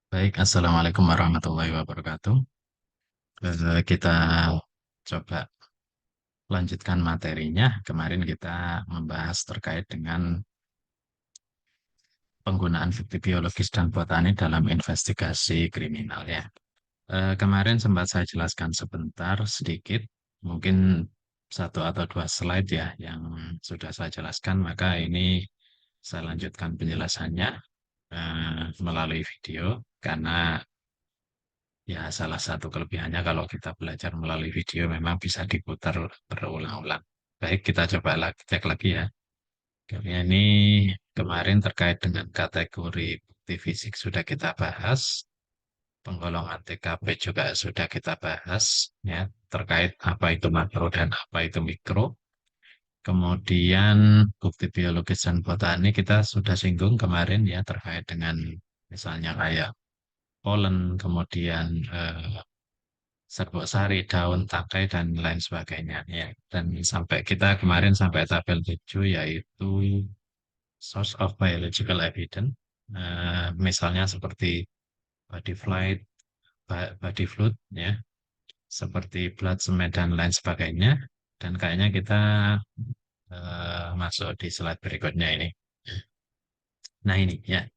Baik, Assalamualaikum warahmatullahi wabarakatuh. Kita coba lanjutkan materinya. Kemarin kita membahas terkait dengan penggunaan bukti biologis dan botani dalam investigasi kriminal ya. Kemarin sempat saya jelaskan sebentar sedikit, mungkin satu atau dua slide ya yang sudah saya jelaskan. Maka ini saya lanjutkan penjelasannya melalui video karena ya, salah satu kelebihannya kalau kita belajar melalui video memang bisa diputar berulang-ulang. Baik, kita coba lagi, cek lagi ya. Kali ini kemarin terkait dengan kategori bukti fisik sudah kita bahas, penggolongan TKP juga sudah kita bahas, ya, terkait apa itu makro dan apa itu mikro. Kemudian bukti biologis dan botani kita sudah singgung kemarin ya terkait dengan misalnya kayak polen, kemudian serbuk sari, daun, tangkai, dan lain sebagainya. Ya. Dan sampai kita kemarin sampai tabel 7 yaitu source of biological evidence. Misalnya seperti body fluid, body fluid, ya, seperti blood, semen, dan lain sebagainya. Dan kayaknya kita masuk di slide berikutnya ini. Nah ini ya.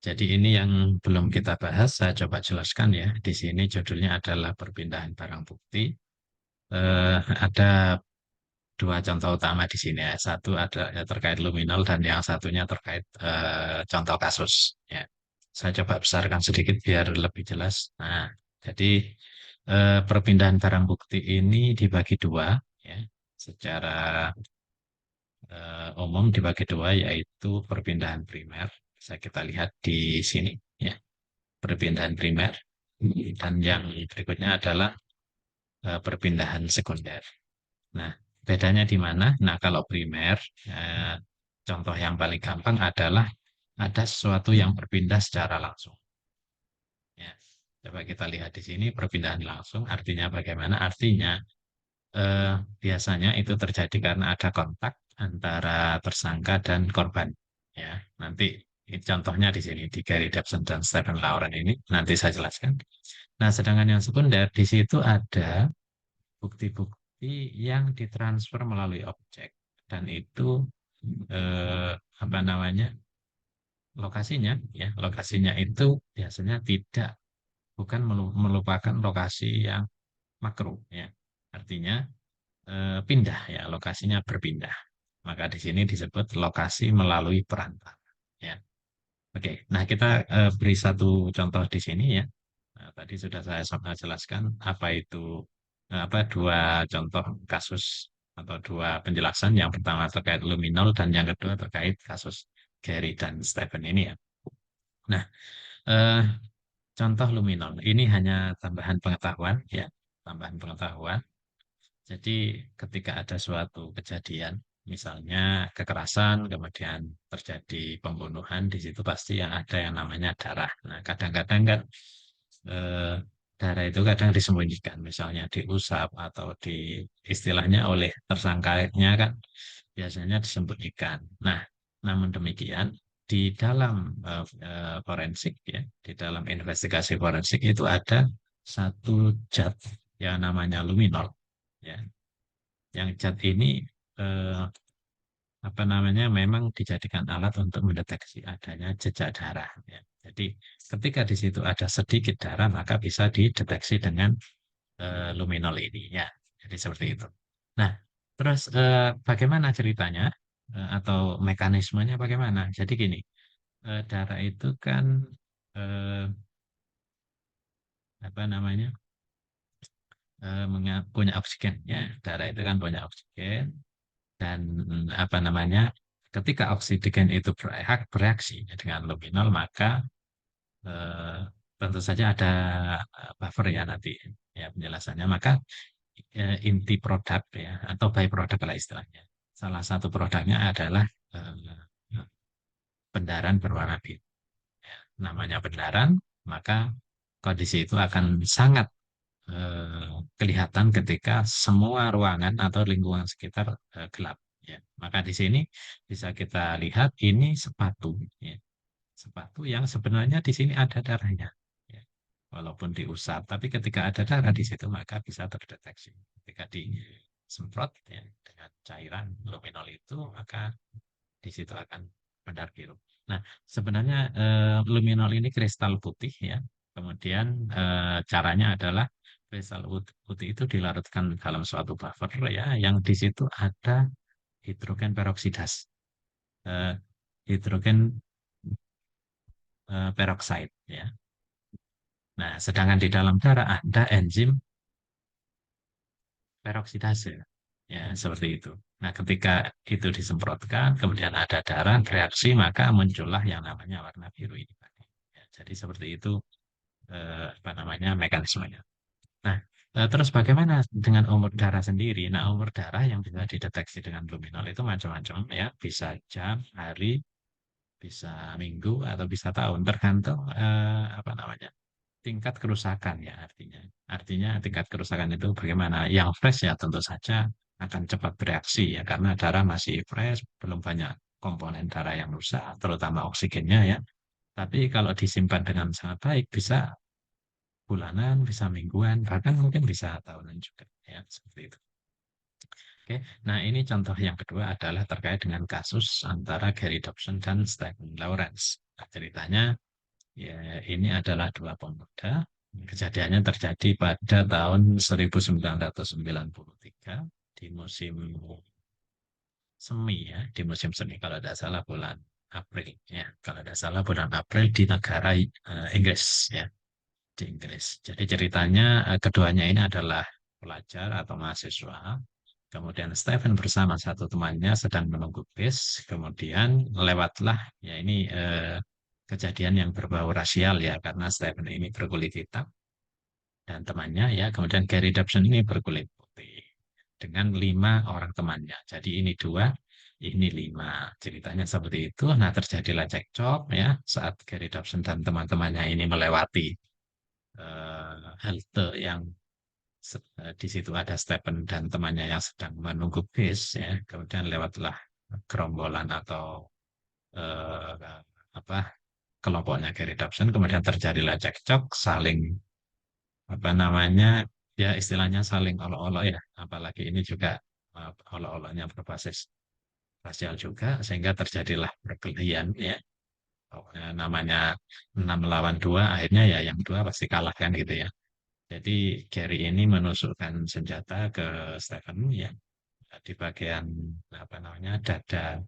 Jadi ini yang belum kita bahas, saya coba jelaskan ya. Di sini judulnya adalah perpindahan barang bukti. Ada dua contoh utama di sini ya. Satu ada ya, terkait luminol dan yang satunya terkait contoh kasus. Ya, saya coba besarkan sedikit biar lebih jelas. Nah, jadi perpindahan barang bukti ini dibagi dua, ya, secara umum dibagi dua yaitu perpindahan primer. Bisa kita lihat di sini, ya, perpindahan primer dan yang berikutnya adalah perpindahan sekunder. Nah, bedanya di mana? Nah, kalau primer, eh, contoh yang paling gampang adalah ada sesuatu yang berpindah secara langsung. Ya, coba kita lihat di sini perpindahan langsung. Artinya bagaimana? Artinya biasanya itu terjadi karena ada kontak antara tersangka dan korban. Ya, nanti ini contohnya di sini di Gary Dobson dan Stephen Lauren ini nanti saya jelaskan. Nah, sedangkan yang sekunder di situ ada bukti-bukti yang ditransfer melalui objek dan itu apa namanya lokasinya itu biasanya tidak bukan melupakan lokasi yang makro ya, artinya pindah ya, lokasinya berpindah, maka di sini disebut lokasi melalui perantara ya. Oke, nah kita beri satu contoh di sini ya. Nah, tadi sudah saya jelaskan apa itu apa dua contoh kasus atau dua penjelasan. Yang pertama terkait luminol dan yang kedua terkait kasus Gary dan Stephen ini ya. Nah, eh, contoh luminol ini hanya tambahan pengetahuan ya, tambahan pengetahuan. Jadi ketika ada suatu kejadian, misalnya kekerasan, kemudian terjadi pembunuhan, di situ pasti yang ada yang namanya darah. Nah, kadang-kadang kan eh, darah itu kadang disembunyikan, misalnya diusap atau di istilahnya oleh tersangkanya kan biasanya disembunyikan. Nah, namun demikian di dalam forensik ya, di dalam investigasi forensik itu ada satu zat yang namanya luminol. Ya, yang zat ini eh, apa namanya memang dijadikan alat untuk mendeteksi adanya jejak darah. Ya. Jadi ketika di situ ada sedikit darah maka bisa dideteksi dengan luminol ini. Ya, jadi seperti itu. Nah, terus bagaimana ceritanya atau mekanismenya bagaimana? Jadi gini, darah itu kan eh, apa namanya punya oksigen. Ya, darah itu kan punya oksigen. Dan apa namanya, ketika oksigen itu bereaksi dengan luminol, maka eh, tentu saja ada buffer ya nanti ya penjelasannya. Maka inti produk ya atau byproduct lah istilahnya. Salah satu produknya adalah bendaran berwarna biru. Ya, namanya bendaran, maka kondisi itu akan sangat kelihatan ketika semua ruangan atau lingkungan sekitar gelap. Ya. Maka di sini bisa kita lihat ini sepatu. Ya. sepatu yang sebenarnya di sini ada darahnya. Ya. Walaupun diusap, tapi ketika ada darah di situ maka bisa terdeteksi. Ketika disemprot ya, dengan cairan luminol itu, maka di situ akan benar biru. Nah, sebenarnya luminol ini kristal putih ya. Kemudian caranya adalah kristal putih itu dilarutkan dalam suatu buffer ya, yang di situ ada hidrogen peroksidas, eh, hidrogen peroksida ya. Nah, sedangkan di dalam darah ada enzim peroksidase. Ya, seperti itu. Nah, ketika itu disemprotkan, kemudian ada darah, reaksi, maka muncullah yang namanya warna biru ini. Ya, jadi seperti itu apa namanya mekanismenya. Nah, terus bagaimana dengan umur darah sendiri? Nah, umur darah yang bisa dideteksi dengan luminol itu macam-macam ya, bisa jam, hari, bisa minggu, atau bisa tahun, tergantung apa namanya tingkat kerusakan ya artinya. Artinya tingkat kerusakan itu bagaimana? Yang fresh ya tentu saja akan cepat bereaksi ya karena darah masih fresh, belum banyak komponen darah yang rusak, terutama oksigennya ya. Tapi kalau disimpan dengan sangat baik bisa bulanan, bisa mingguan, bahkan mungkin bisa tahunan juga ya seperti itu. Oke, nah ini contoh yang kedua adalah terkait dengan kasus antara Gary Dobson dan Stephen Lawrence. Nah, ceritanya ya, ini adalah dua pemuda. Kejadiannya terjadi pada tahun 1993 di musim semi ya, di musim semi kalau tidak salah bulan April ya, kalau tidak salah bulan April di negara Inggris ya, di Inggris. Jadi ceritanya keduanya ini adalah pelajar atau mahasiswa. Kemudian Stephen bersama satu temannya sedang menunggu bis. Kemudian lewatlah ya ini kejadian yang berbau rasial ya karena Stephen ini berkulit hitam dan temannya ya kemudian Gary Dobson ini berkulit putih dengan 5 orang temannya. Jadi ini 2, ini 5. Ceritanya seperti itu. Nah terjadilah cekcok ya saat Gary Dobson dan teman-temannya ini melewati halte yang di situ ada Stephen dan temannya yang sedang menunggu bis ya. Kemudian lewatlah gerombolan atau eh, apa kelompoknya Gary Dobson. Kemudian terjadilah cekcok, saling apa namanya ya istilahnya saling olok-olok ya. Apalagi ini juga olok-oloknya berbasis rasial juga sehingga terjadilah perkelahian ya. Namanya 6 lawan 2 akhirnya ya yang dua pasti kalah kan gitu ya. Jadi Gary ini menusukkan senjata ke Stephen ya di bagian apa namanya dada,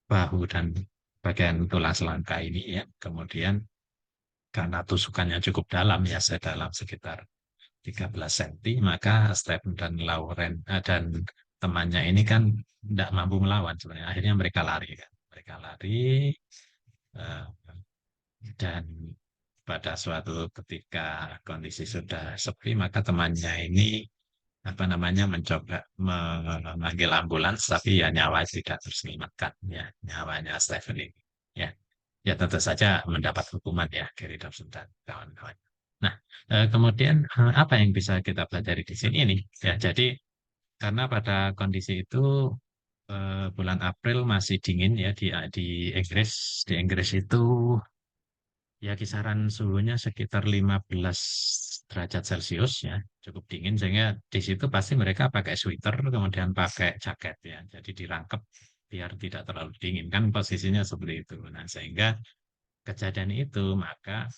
bahu dan bagian tulang selangka ini ya. Kemudian karena tusukannya cukup dalam ya, sedalam sekitar 13 cm, maka Stephen dan Lauren dan temannya ini kan tidak mampu melawan sebenarnya. Akhirnya mereka lari kan. Mereka lari eh, dan pada suatu ketika kondisi sudah sepi, maka temannya ini apa namanya mencoba memanggil ambulans tapi ya nyawa tidak terselamatkan ya nyawanya Stephen ini ya ya tentu saja mendapat hukuman ya Gary Dobson dan kawan-kawan. Nah kemudian apa yang bisa kita pelajari di sini ini ya jadi karena pada kondisi itu bulan April masih dingin ya di Inggris. Di Inggris itu ya kisaran suhunya sekitar 15 derajat Celcius ya, cukup dingin sehingga di situ pasti mereka pakai sweater kemudian pakai jaket ya. Jadi dirangkep biar tidak terlalu dingin kan posisinya seperti itu. Nah, sehingga kejadian itu maka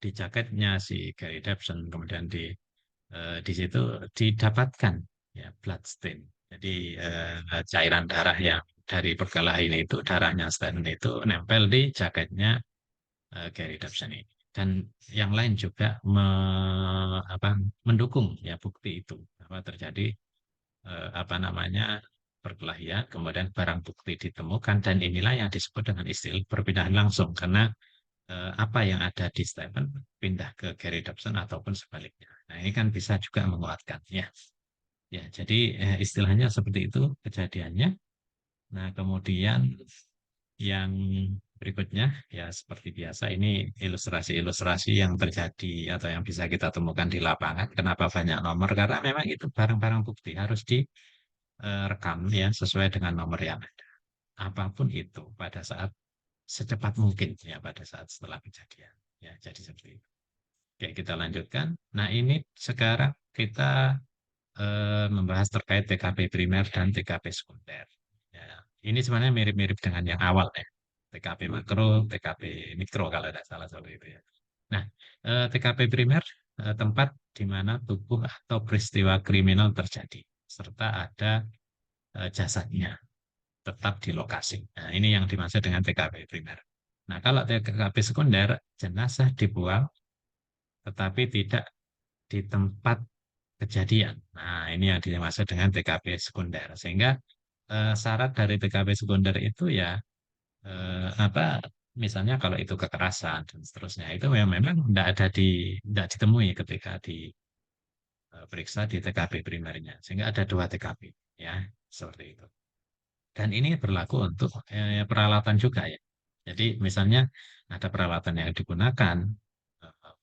di jaketnya si Gary Dobson kemudian di situ didapatkan ya blood stain. Jadi cairan darah yang dari perkelahian itu darahnya Stan itu nempel di jaketnya Gary Dobson ini. Dan yang lain juga apa, mendukung ya bukti itu apa terjadi apa namanya perkelahian, kemudian barang bukti ditemukan dan inilah yang disebut dengan istilah perpindahan langsung karena apa yang ada di Stephen pindah ke Gary Dobson ataupun sebaliknya. Nah ini kan bisa juga menguatkan ya. Ya jadi istilahnya seperti itu kejadiannya. Nah kemudian yang berikutnya, ya seperti biasa, ini ilustrasi-ilustrasi yang terjadi atau yang bisa kita temukan di lapangan. Kenapa banyak nomor? Karena memang itu barang-barang bukti harus direkam ya sesuai dengan nomor yang ada. Apapun itu pada saat secepat mungkin ya pada saat setelah kejadian. Ya, jadi seperti itu. Oke, kita lanjutkan. Nah, ini sekarang kita membahas terkait TKP primer dan TKP sekunder. Ya, ini sebenarnya mirip-mirip dengan yang awal ya. TKP makro, TKP mikro kalau tidak salah seperti itu ya. Nah, TKP primer tempat di mana tubuh atau peristiwa kriminal terjadi serta ada jasadnya tetap di lokasi. Nah, ini yang dimaksud dengan TKP primer. Nah, kalau TKP sekunder, jenazah dibuang tetapi tidak di tempat kejadian. Nah, ini yang dimaksud dengan TKP sekunder. Sehingga syarat dari TKP sekunder itu ya apa misalnya kalau itu kekerasan dan seterusnya itu memang tidak ditemui ketika diperiksa di TKP primernya. Sehingga ada dua TKP ya, seperti itu. Dan ini berlaku untuk peralatan juga ya. Jadi misalnya ada peralatan yang digunakan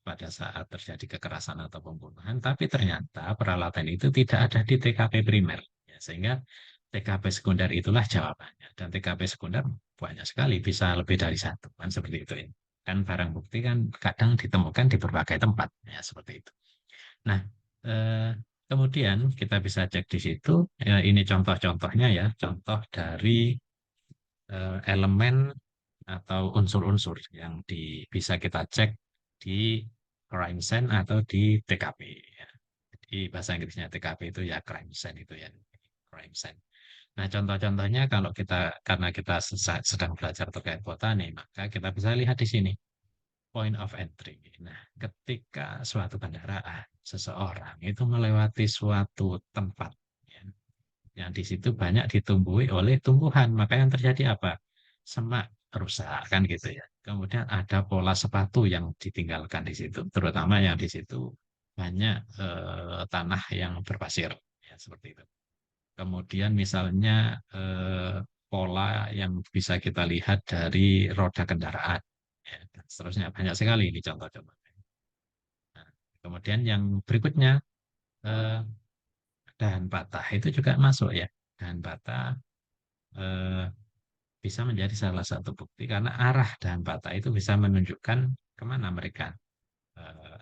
pada saat terjadi kekerasan atau pembunuhan, tapi ternyata peralatan itu tidak ada di TKP primer. Ya, sehingga TKP sekunder itulah jawabannya. Dan TKP sekunder banyak sekali, bisa lebih dari satu. Kan seperti itu ya. Kan barang bukti kan kadang ditemukan di berbagai tempat. Ya, seperti itu. Nah, eh, kemudian kita bisa cek di situ. Ini contoh-contohnya ya. Contoh dari elemen atau unsur-unsur yang bisa kita cek di crime scene atau di TKP. Ya. Di bahasa Inggrisnya TKP itu ya crime scene itu ya crime scene. Nah contoh-contohnya kalau karena kita sedang belajar terkait botani maka kita bisa lihat di sini point of entry. Nah ketika suatu kendaraan seseorang itu melewati suatu tempat ya, yang di situ banyak ditumbuhi oleh tumbuhan. Maka yang terjadi apa? Semak rusak kan gitu ya. Kemudian ada pola sepatu yang ditinggalkan di situ, terutama yang di situ banyak tanah yang berpasir ya seperti itu. Kemudian misalnya pola yang bisa kita lihat dari roda kendaraan ya, dan seterusnya banyak sekali ini contoh-contohnya. Nah, kemudian yang berikutnya eh, dahan patah itu juga masuk ya. Dahan patah eh, bisa menjadi salah satu bukti karena arah dahan patah itu bisa menunjukkan kemana mereka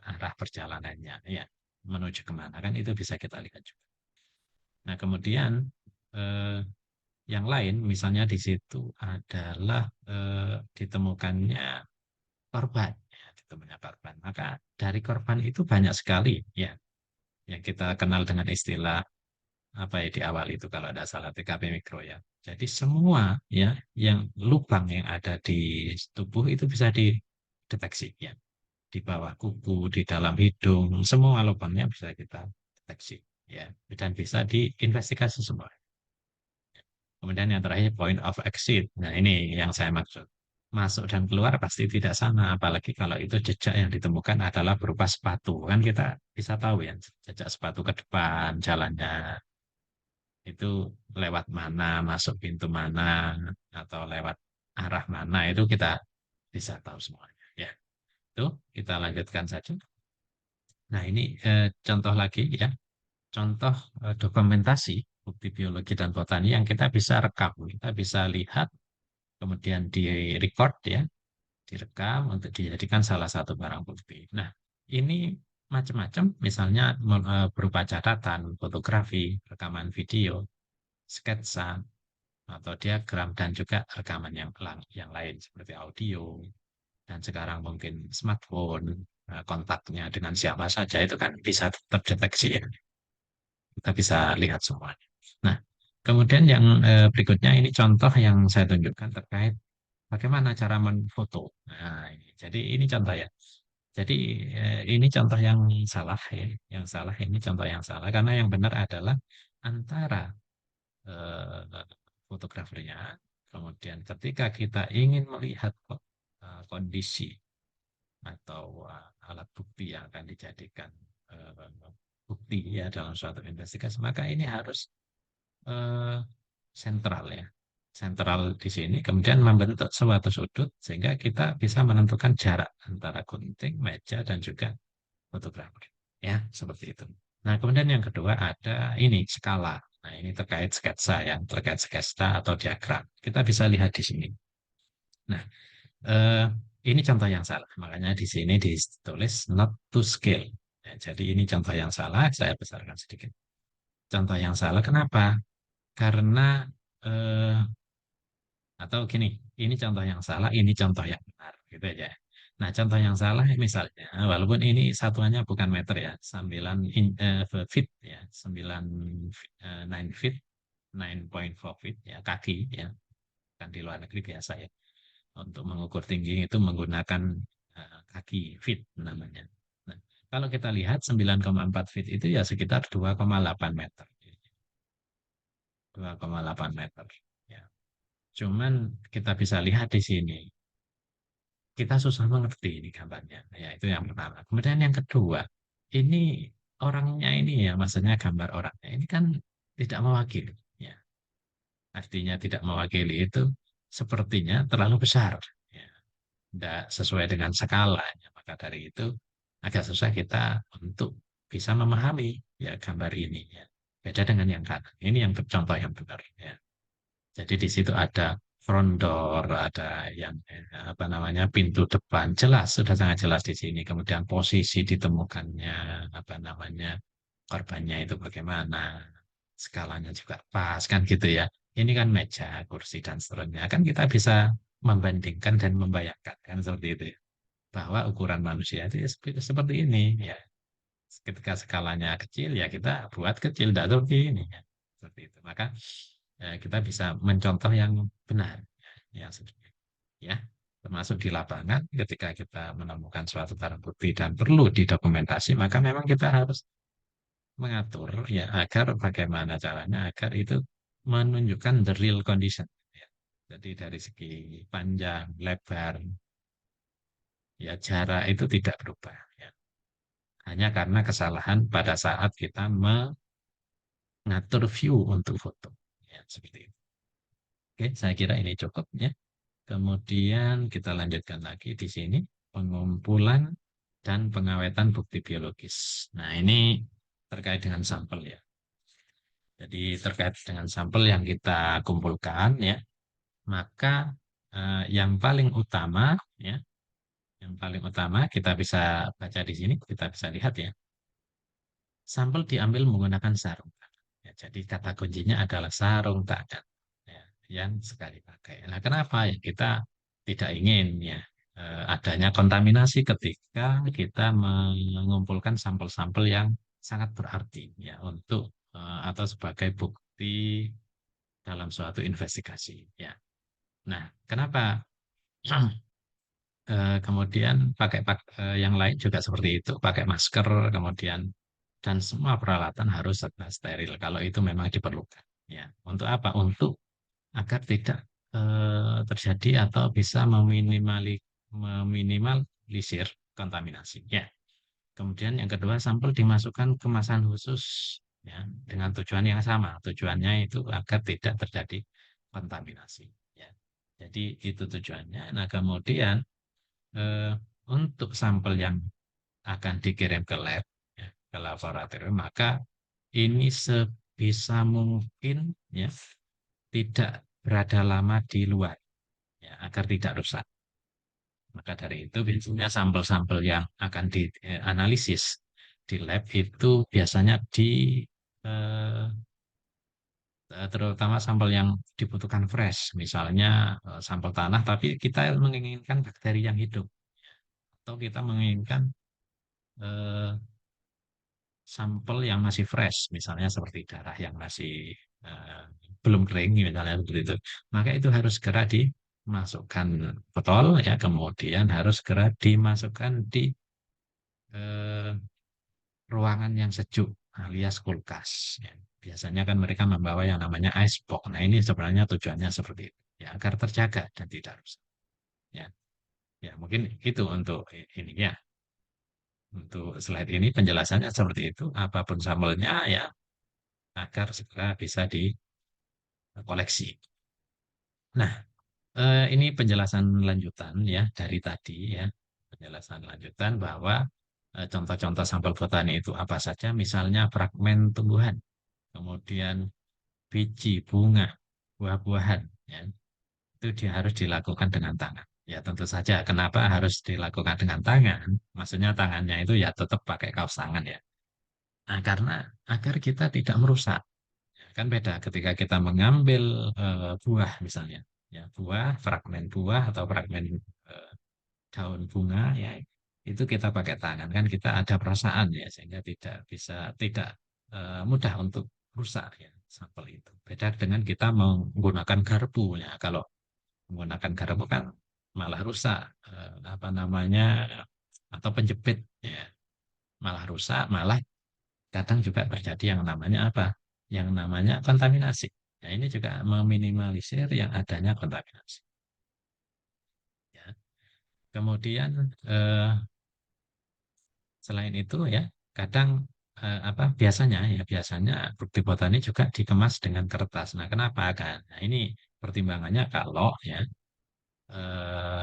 arah perjalanannya ya menuju kemana kan itu bisa kita lihat juga. Nah kemudian eh, yang lain misalnya di situ adalah ditemukannya korban ya, ditemukannya korban maka dari korban itu banyak sekali ya yang kita kenal dengan istilah apa ya di awal itu kalau ada salah TKP mikro ya. Jadi semua ya yang lubang yang ada di tubuh itu bisa dideteksi ya. Di bawah kuku, di dalam hidung, semua lubangnya bisa kita deteksi ya dan bisa diinvestigasi semua. Kemudian yang terakhir point of exit. Nah, ini yang saya maksud. Masuk dan keluar pasti tidak sama, apalagi kalau itu jejak yang ditemukan adalah berupa sepatu. Kan kita bisa tahu ya, jejak sepatu ke depan jalannya itu lewat mana, masuk pintu mana, atau lewat arah mana, itu kita bisa tahu semuanya. Ya, itu kita lanjutkan saja. Nah, ini contoh lagi ya, contoh dokumentasi bukti biologi dan botani yang kita bisa rekam, kita bisa lihat, kemudian di record ya, direkam untuk dijadikan salah satu barang bukti. Nah, ini macam-macam, misalnya berupa catatan, fotografi, rekaman video, sketsa, atau diagram dan juga rekaman yang lain seperti audio dan sekarang mungkin smartphone kontaknya dengan siapa saja itu kan bisa terdeteksi ya kita bisa lihat semuanya. Nah kemudian yang berikutnya ini contoh yang saya tunjukkan terkait bagaimana cara menfoto. Nah ini jadi ini contoh ya. Jadi ini contoh yang salah ya, yang salah ini contoh yang salah karena yang benar adalah antara fotografernya. Kemudian ketika kita ingin melihat kondisi atau alat bukti yang akan dijadikan bukti ya dalam suatu investigasi, maka ini harus eh, sentral ya. Sentral di sini, kemudian membentuk suatu sudut sehingga kita bisa menentukan jarak antara gunting, meja, dan juga fotografer. Ya, seperti itu. Nah, kemudian yang kedua ada ini skala. Nah, ini terkait sketsa ya, terkait sketsa atau diagram. Kita bisa lihat di sini. Nah, Eh, ini contoh yang salah, makanya di sini ditulis not to scale. Ya, jadi ini contoh yang salah, saya besarkan sedikit. Contoh yang salah, kenapa? Karena eh, atau gini, ini contoh yang salah, ini contoh yang benar, gitu aja. Nah, contoh yang salah misalnya, walaupun ini satuannya bukan meter ya, 9 feet ya, 9 feet, 9.4 feet ya, kaki ya, kan di luar negeri biasa ya. Untuk mengukur tinggi itu menggunakan kaki feet namanya. Nah, kalau kita lihat 9,4 feet itu ya sekitar 2,8 meter. 2,8 meter. Ya. Cuman kita bisa lihat di sini, kita susah mengerti ini gambarnya. Ya, itu yang pertama. Kemudian yang kedua, ini orangnya ini ya, maksudnya gambar orangnya ini kan tidak mewakili. Ya. Artinya tidak mewakili itu sepertinya terlalu besar. Ya. Tidak sesuai dengan skalanya. Maka dari itu agak susah kita untuk bisa memahami ya gambar ini. Ya. Beda dengan yang kanan. Ini yang contoh yang benar. Ya. Jadi di situ ada front door, ada yang apa namanya pintu depan, jelas sudah sangat jelas di sini. Kemudian posisi ditemukannya apa namanya korbannya itu bagaimana, skalanya juga pas kan gitu ya. Ini kan meja, kursi dan seterusnya. Kan kita bisa membandingkan dan membayangkan kan seperti itu ya. Bahwa ukuran manusia itu ya seperti ini ya. Ketika skalanya kecil ya kita buat kecil, tidak seperti ini ya. Seperti itu. Maka kita bisa mencontoh yang benar ya, yang seperti itu, ya. Termasuk di lapangan ketika kita menemukan suatu barang bukti dan perlu didokumentasi, maka memang kita harus mengatur ya agar bagaimana caranya agar itu menunjukkan the real condition. Ya. Jadi dari segi panjang, lebar, ya jarak itu tidak berubah. Ya. Hanya karena kesalahan pada saat kita mengatur view untuk foto. Ya, seperti itu. Oke, saya kira ini cukup ya. Kemudian kita lanjutkan lagi di sini pengumpulan dan pengawetan bukti biologis. Nah, ini terkait dengan sampel ya. Jadi terkait dengan sampel yang kita kumpulkan ya, maka yang paling utama ya, yang paling utama kita bisa baca di sini, kita bisa lihat ya. Sampel diambil menggunakan sarung tangan. Ya, jadi kata kuncinya adalah sarung tangan ya, yang sekali pakai. Nah, kenapa ya kita tidak ingin ya adanya kontaminasi ketika kita mengumpulkan sampel-sampel yang sangat berarti ya untuk atau sebagai bukti dalam suatu investigasi ya. Nah, kenapa kemudian yang lain juga seperti itu, pakai masker, kemudian dan semua peralatan harus serba steril kalau itu memang diperlukan. Ya, untuk apa? Untuk agar tidak terjadi atau bisa meminimalisir kontaminasi. Ya. Kemudian yang kedua, sampel dimasukkan kemasan khusus ya dengan tujuan yang sama. Tujuannya itu agar tidak terjadi kontaminasi. Ya. Jadi itu tujuannya. Nah, kemudian eh, untuk sampel yang akan dikirim ke lab, ya, ke laboratorium, maka ini sebisa mungkin ya tidak berada lama di luar, ya, agar tidak rusak. Maka dari itu biasanya sampel-sampel yang akan dianalisis di lab itu biasanya eh, terutama sampel yang dibutuhkan fresh, misalnya sampel tanah, tapi kita menginginkan bakteri yang hidup, atau kita menginginkan eh, sampel yang masih fresh, misalnya seperti darah yang masih eh, belum kering, misalnya seperti itu. Maka itu harus segera dimasukkan botol, ya, kemudian harus segera dimasukkan di eh, ruangan yang sejuk, alias kulkas. Ya. Biasanya kan mereka membawa yang namanya ice box. Nah, ini sebenarnya tujuannya seperti itu, ya, agar terjaga dan tidak rusak. Ya, ya mungkin itu untuk ini ya. Untuk slide ini penjelasannya seperti itu. Apapun sampelnya ya agar segera bisa dikoleksi. Nah, ini penjelasan lanjutan ya dari tadi ya. Penjelasan lanjutan bahwa contoh-contoh sampel botani itu apa saja, misalnya fragmen tumbuhan, kemudian biji, bunga, buah-buahan, ya, itu dia harus dilakukan dengan tangan. Ya tentu saja. Kenapa harus dilakukan dengan tangan? Maksudnya tangannya itu ya tetap pakai kaos tangan ya. Nah, karena agar kita tidak merusak. Kan beda ketika kita mengambil buah misalnya. Ya, buah, fragmen buah atau fragmen eh, daun bunga ya itu kita pakai tangan kan kita ada perasaan ya sehingga tidak mudah untuk rusak ya sampel itu. Beda dengan kita menggunakan garpu ya. Kalau menggunakan garpu kan malah rusak apa namanya atau penjepit ya malah rusak malah kadang juga terjadi yang namanya apa? Yang namanya kontaminasi. Nah, ini juga meminimalisir yang adanya kontaminasi. Ya. Kemudian selain itu ya, kadang apa biasanya bukti botani juga dikemas dengan kertas. Nah, kenapa kan? Nah, ini pertimbangannya kalau ya eh,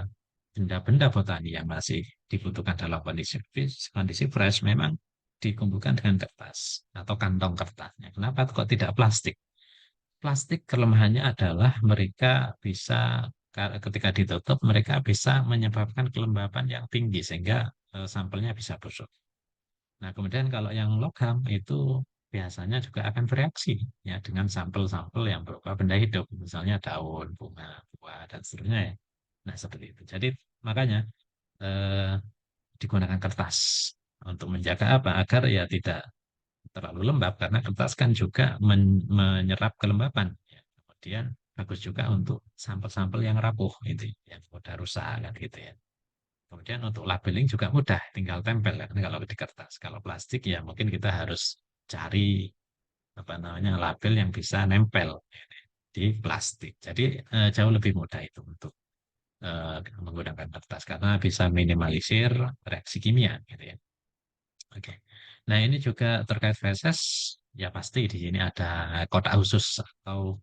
benda-benda botani yang masih dibutuhkan dalam kondisi fresh memang dikumpulkan dengan kertas atau kantong kertasnya. Kenapa kok tidak plastik? Plastik kelemahannya adalah mereka bisa ketika ditutup mereka bisa menyebabkan kelembapan yang tinggi sehingga sampelnya bisa busuk. Nah, kemudian kalau yang logam itu biasanya juga akan bereaksi ya dengan sampel-sampel yang berupa benda hidup, misalnya daun, bunga, buah dan seterusnya ya. Nah, seperti itu. Jadi makanya eh, digunakan kertas untuk menjaga apa? Agar ya tidak terlalu lembab karena kertas kan juga menyerap kelembapan. Ya. Kemudian bagus juga untuk sampel-sampel yang rapuh itu yang mudah rusak kan gitu ya. Kemudian untuk labeling juga mudah, tinggal tempel kan kalau di kertas. Kalau plastik ya mungkin kita harus cari apa namanya label yang bisa nempel di plastik. Jadi jauh lebih mudah itu untuk menggunakan kertas karena bisa minimalisir reaksi kimia gitu ya. Oke. Nah, ini juga terkait feses ya pasti di sini ada kotak khusus atau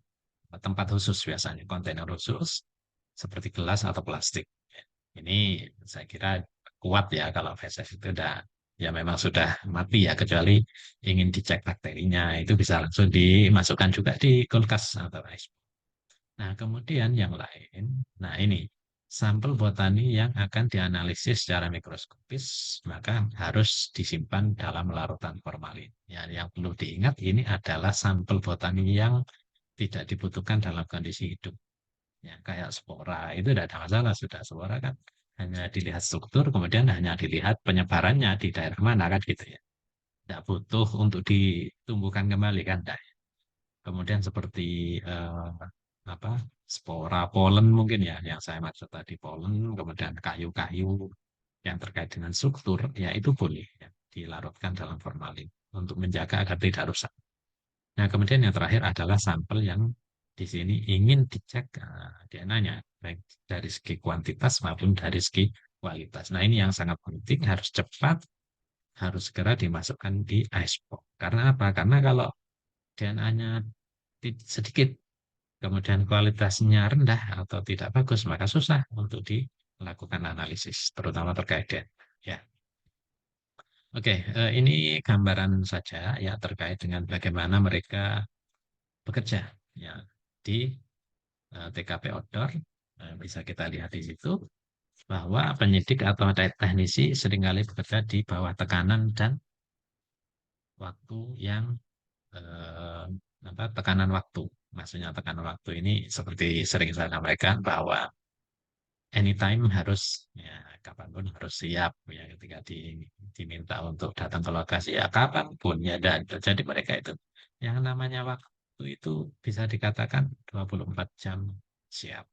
tempat khusus biasanya, kontainer khusus seperti gelas atau plastik. Ini saya kira kuat ya kalau feses itu udah ya memang sudah mati ya kecuali ingin dicek bakterinya itu bisa langsung dimasukkan juga di kulkas atau ice. Nah, kemudian yang lain, nah ini sampel botani yang akan dianalisis secara mikroskopis maka harus disimpan dalam larutan formalin. Ya, yang perlu diingat ini adalah sampel botani yang tidak dibutuhkan dalam kondisi hidup. Ya, kayak spora itu tidak ada masalah sudah spora kan hanya dilihat struktur kemudian hanya dilihat penyebarannya di daerah mana kan gitu ya. Tidak butuh untuk ditumbuhkan kembali kan. Tidak. Kemudian seperti apa spora polen mungkin ya yang saya maksud tadi polen kemudian kayu-kayu yang terkait dengan struktur ya itu boleh ya, dilarutkan dalam formalin untuk menjaga agar tidak rusak. Nah, kemudian yang terakhir adalah sampel yang di sini ingin dicek DNA-nya, baik dari segi kuantitas maupun dari segi kualitas. Nah, ini yang sangat penting, harus cepat, harus segera dimasukkan di iceberg. Karena apa? Karena kalau DNA-nya sedikit, kemudian kualitasnya rendah atau tidak bagus, maka susah untuk dilakukan analisis, terutama terkait DNA. Ya. Oke, ini gambaran saja ya terkait dengan bagaimana mereka bekerja ya di TKP outdoor. Bisa kita lihat di situ bahwa penyidik atau teknisi seringkali bekerja di bawah tekanan dan waktu yang eh, tekanan waktu. Maksudnya tekanan waktu ini seperti sering saya sampaikan bahwa anytime harus ya kapanpun harus siap ya ketika diminta untuk datang ke lokasi ya kapanpun ya dan jadi mereka itu yang namanya waktu itu bisa dikatakan 24 jam siap.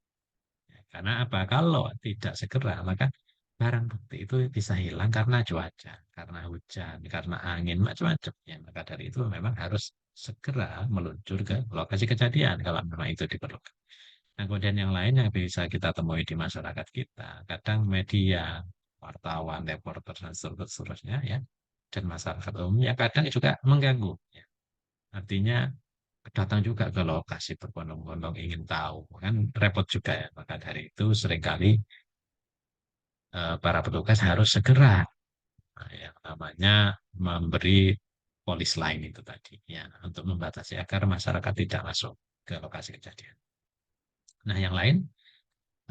Ya, karena apa? Kalau tidak segera, maka barang bukti itu bisa hilang karena cuaca, karena hujan, karena angin, macam-macam. Ya, maka dari itu memang harus segera meluncur ke lokasi kejadian kalau memang itu diperlukan. Nah, kemudian yang lain yang bisa kita temui di masyarakat kita, kadang media, wartawan, reporter, dan seterusnya, ya, dan masyarakat umumnya kadang juga mengganggu. Ya. Artinya datang juga ke lokasi berbondong-bondong ingin tahu kan repot juga ya maka dari itu seringkali para petugas harus segera yang namanya memberi polis lain itu tadi ya untuk membatasi agar masyarakat tidak masuk ke lokasi kejadian. Nah yang lain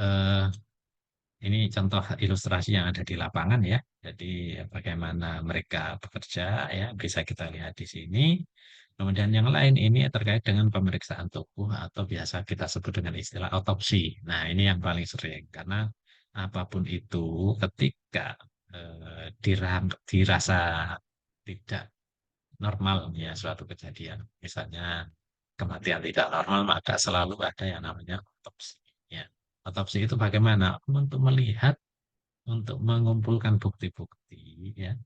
eh, Ini contoh ilustrasi yang ada di lapangan ya. Jadi bagaimana mereka bekerja ya bisa kita lihat di sini. Kemudian yang lain ini terkait dengan pemeriksaan tubuh atau biasa kita sebut dengan istilah otopsi. Nah, ini yang paling sering karena apapun itu ketika dirasa tidak normal ya suatu kejadian, misalnya kematian tidak normal, maka selalu ada yang namanya otopsi. Ya. Otopsi itu bagaimana? Untuk melihat, untuk mengumpulkan bukti-bukti, ya,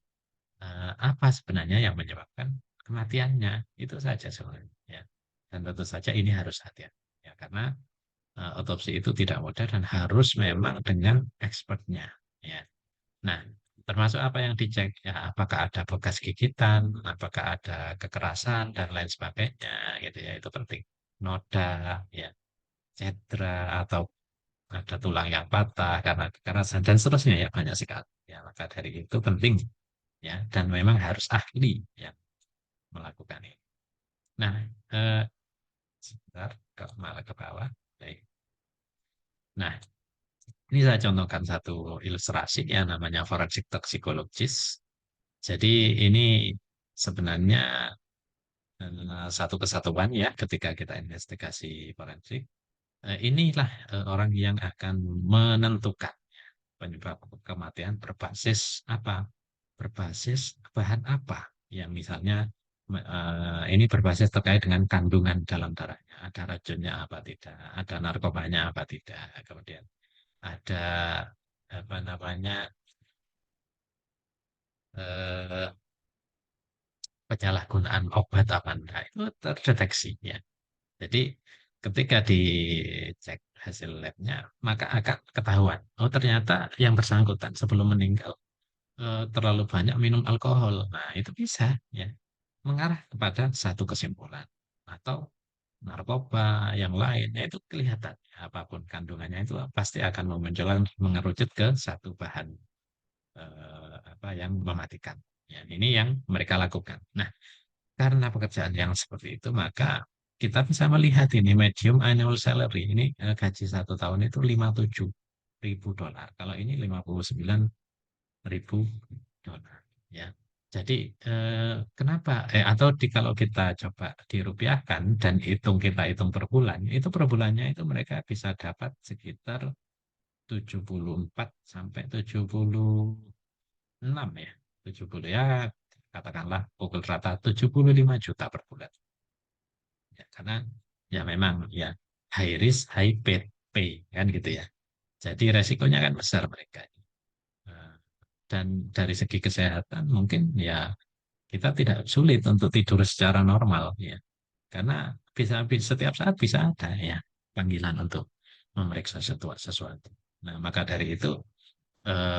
apa sebenarnya yang menyebabkan kematiannya. Itu saja sebenarnya. Ya. Dan tentu saja ini harus hati-hati. Ya, karena otopsi itu tidak mudah dan harus memang dengan expertnya. Ya. Nah, termasuk apa yang dicek, ya, apakah ada bekas gigitan, apakah ada kekerasan dan lain sebagainya, gitu ya, itu penting. Noda, ya, cedera atau ada tulang yang patah karena kekerasan dan seterusnya ya banyak sekali. Ya, maka dari itu penting ya dan memang harus ahli yang melakukan ini. Nah, eh, sebentar malah ke bawah. Baik. Nah, ini saya contohkan satu ilustrasi ya namanya forensic toxicologist. Jadi ini sebenarnya satu kesatuan ya ketika kita investigasi forensik. Inilah orang yang akan menentukan penyebab kematian berbasis apa? Berbasis bahan apa? Yang misalnya ini berbasis terkait dengan kandungan dalam darahnya. Ada racunnya apa tidak? Ada narkobanya apa tidak? Kemudian ada apa namanya eh, penyalahgunaan obat apa enggak itu terdeteksi ya. Jadi ketika dicek hasil labnya, maka akan ketahuan. Oh ternyata yang bersangkutan sebelum meninggal terlalu banyak minum alkohol. Nah itu bisa ya mengarah kepada satu kesimpulan atau narkoba yang lainnya itu kelihatan apapun kandungannya itu pasti akan memunculkan mengerucut ke satu bahan apa yang mematikan. Ya, ini yang mereka lakukan. Nah, karena pekerjaan yang seperti itu, maka kita bisa melihat ini medium annual salary. Ini gaji 1 tahun itu 57.000 dolar. Kalau ini 59.000 dolar. Ya. Jadi kenapa? Atau kalau kita coba dirupiahkan dan kita hitung per bulan, itu per bulannya itu mereka bisa dapat sekitar 74 sampai 76 ya. 70 ya katakanlah pukul rata 75 juta per bulan. Ya, karena ya memang ya high risk, high pay kan gitu ya. Jadi resikonya kan besar mereka. Nah, dan dari segi kesehatan mungkin ya kita tidak sulit untuk tidur secara normal ya. Karena setiap saat bisa ada ya panggilan untuk memeriksa sesuatu. Nah, maka dari itu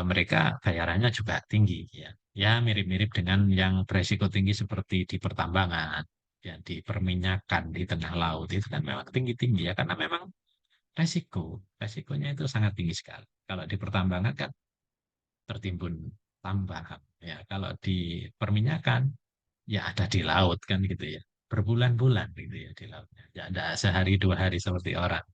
mereka bayarannya juga tinggi ya. Ya mirip-mirip dengan yang beresiko tinggi seperti di pertambangan, ya di perminyakan di tengah laut itu kan memang tinggi-tinggi ya karena memang resiko, resikonya itu sangat tinggi sekali. Kalau di pertambangan kan tertimbun tambang ya. Kalau di perminyakan ya ada di laut kan gitu ya. Berbulan-bulan gitu ya di lautnya. Ya ada sehari dua hari seperti orang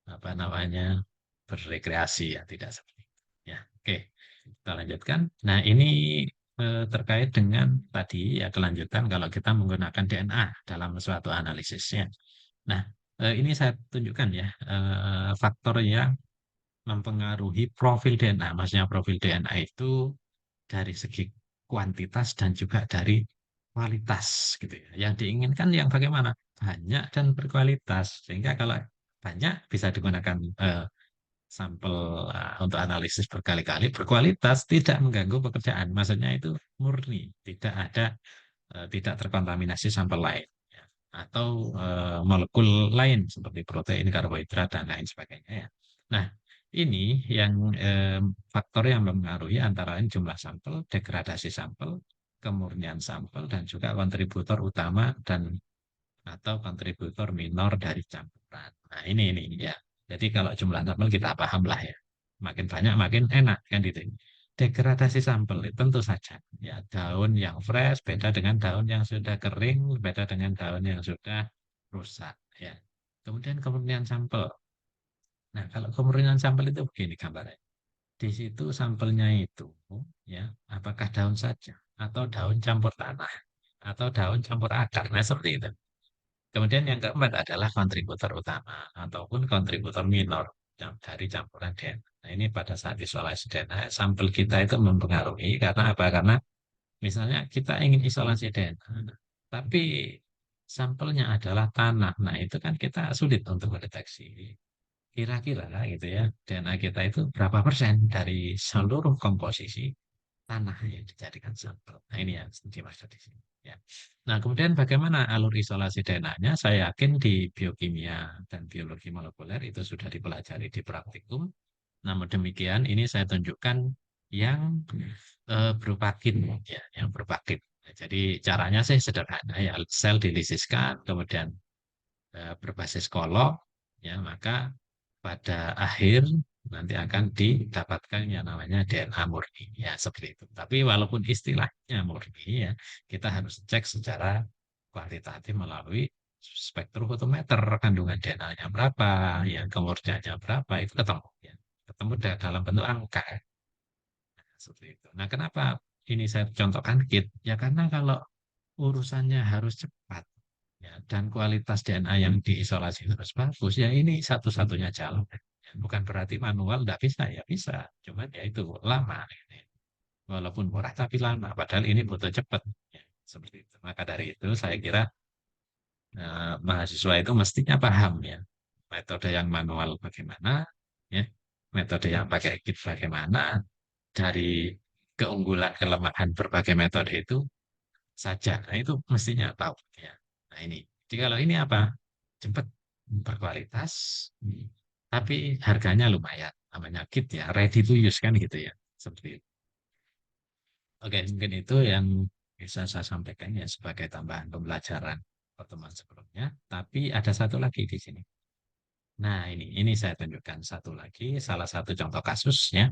apa namanya berrekreasi ya tidak seperti itu. Ya, oke. Kita lanjutkan. Nah, ini terkait dengan tadi ya kelanjutan kalau kita menggunakan DNA dalam suatu analisisnya. Nah, ini saya tunjukkan ya faktor yang mempengaruhi profil DNA. Maksudnya profil DNA itu dari segi kuantitas dan juga dari kualitas gitu ya. Yang diinginkan yang bagaimana? Banyak dan berkualitas. Sehingga kalau banyak bisa digunakan sampel untuk analisis berkali-kali, berkualitas, tidak mengganggu pekerjaan. Maksudnya itu murni, tidak ada tidak terkontaminasi sampel lain ya. Atau molekul lain seperti protein, karbohidrat dan lain sebagainya ya. Nah, ini yang faktor yang mempengaruhi antara lain jumlah sampel, degradasi sampel, kemurnian sampel dan juga kontributor utama dan atau kontributor minor dari campuran. Nah, ini ya. Jadi kalau jumlah sampel kita paham lah ya. Makin banyak makin enak kan gitu. Degradasi sampel itu tentu saja. Ya, daun yang fresh beda dengan daun yang sudah kering, beda dengan daun yang sudah rusak ya. Kemudian kemurnian sampel. Nah, kalau kemurnian sampel itu begini gambarnya. Di situ sampelnya itu ya, apakah daun saja atau daun campur tanah atau daun campur akar. Nah, seperti itu. Kemudian yang keempat adalah kontributor utama ataupun kontributor minor dari campuran DNA. Nah, ini pada saat isolasi DNA, sampel kita itu mempengaruhi karena apa? Karena misalnya kita ingin isolasi DNA, tapi sampelnya adalah tanah. Nah, itu kan kita sulit untuk mendeteksi. Kira-kira gitu ya, DNA kita itu berapa persen dari seluruh komposisi tanah yang dijadikan sampel. Nah, ini yang dimaksud di sini. Ya. Nah, kemudian bagaimana alur isolasi DNA-nya? Saya yakin di biokimia dan biologi molekuler itu sudah dipelajari di praktikum. Namun demikian, ini saya tunjukkan yang berupa kit, ya, yang berupa kit. Nah, jadi caranya sih sederhana ya, sel dilisiskan, kemudian berbasis kolok, ya maka pada akhir nanti akan didapatkan yang namanya DNA murni, ya seperti itu. Tapi walaupun istilahnya murni, ya kita harus cek secara kuantitatif melalui spektrofotometer kandungan DNA-nya berapa, ya kemurniannya berapa itu ketemu, ya ketemu dalam bentuk angka, seperti itu. Nah, kenapa ini saya contohkan kit? Ya karena kalau urusannya harus cepat, ya, dan kualitas DNA yang diisolasi harus bagus, ya ini satu-satunya jalan. Ya, bukan berarti manual tidak bisa, ya bisa. Cuman ya itu lama. Gitu. Walaupun murah tapi lama, padahal ini butuh cepat. Ya, seperti itu. Maka dari itu saya kira mahasiswa itu mestinya paham ya. Metode yang manual bagaimana, ya, metode yang pakai kit bagaimana, dari keunggulan kelemahan berbagai metode itu saja. Nah, itu mestinya tahu ya. Nah, ini. Jadi kalau ini apa? Cepat, berkualitas, tapi harganya lumayan. Namanya kit ya, ready to use kan gitu ya. Seperti itu. Oke, mungkin itu yang bisa saya sampaikan ya sebagai tambahan pembelajaran pertemuan sebelumnya. Tapi ada satu lagi di sini. Nah, ini saya tunjukkan satu lagi, salah satu contoh kasusnya,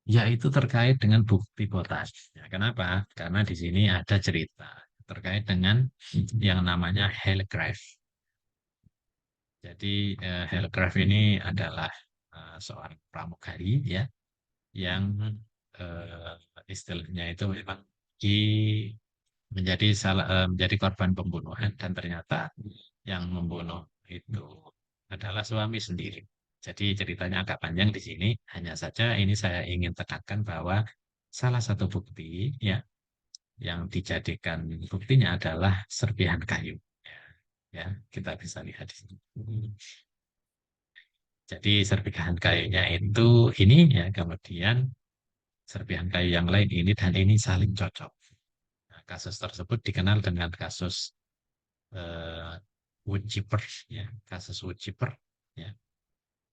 yaitu terkait dengan bukti potas. Ya, kenapa? Karena di sini ada cerita terkait dengan yang namanya Hellcraft. Jadi Hellcraft ini adalah seorang pramugari ya yang istilahnya itu memang di menjadi korban pembunuhan dan ternyata yang membunuh itu adalah suami sendiri. Jadi ceritanya agak panjang di sini. Hanya saja ini saya ingin tekankan bahwa salah satu bukti ya yang dijadikan buktinya adalah serpihan kayu. Ya, kita bisa lihat di sini. Jadi serpihan kayunya itu ini ya, kemudian serpihan kayu yang lain ini dan ini saling cocok. Nah, kasus tersebut dikenal dengan kasus eh, wood chipper, ya, kasus wood chipper, ya.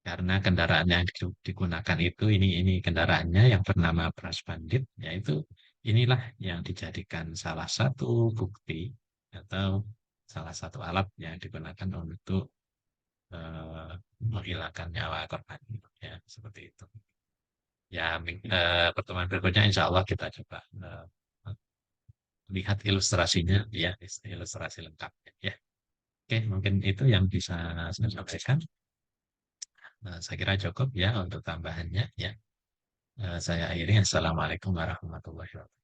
Karena kendaraan yang digunakan itu ini kendaraannya yang bernama Pras Bandit, yaitu inilah yang dijadikan salah satu bukti atau salah satu alat yang digunakan untuk eh, menghilangkan nyawa korban, ya seperti itu. Ya, pertemuan berikutnya insya Allah kita coba lihat ilustrasinya, ya ilustrasi lengkapnya, ya. Oke, mungkin itu yang bisa saya sampaikan. Saya kira cukup ya untuk tambahannya, ya. Saya akhiri. Assalamualaikum warahmatullahi wabarakatuh.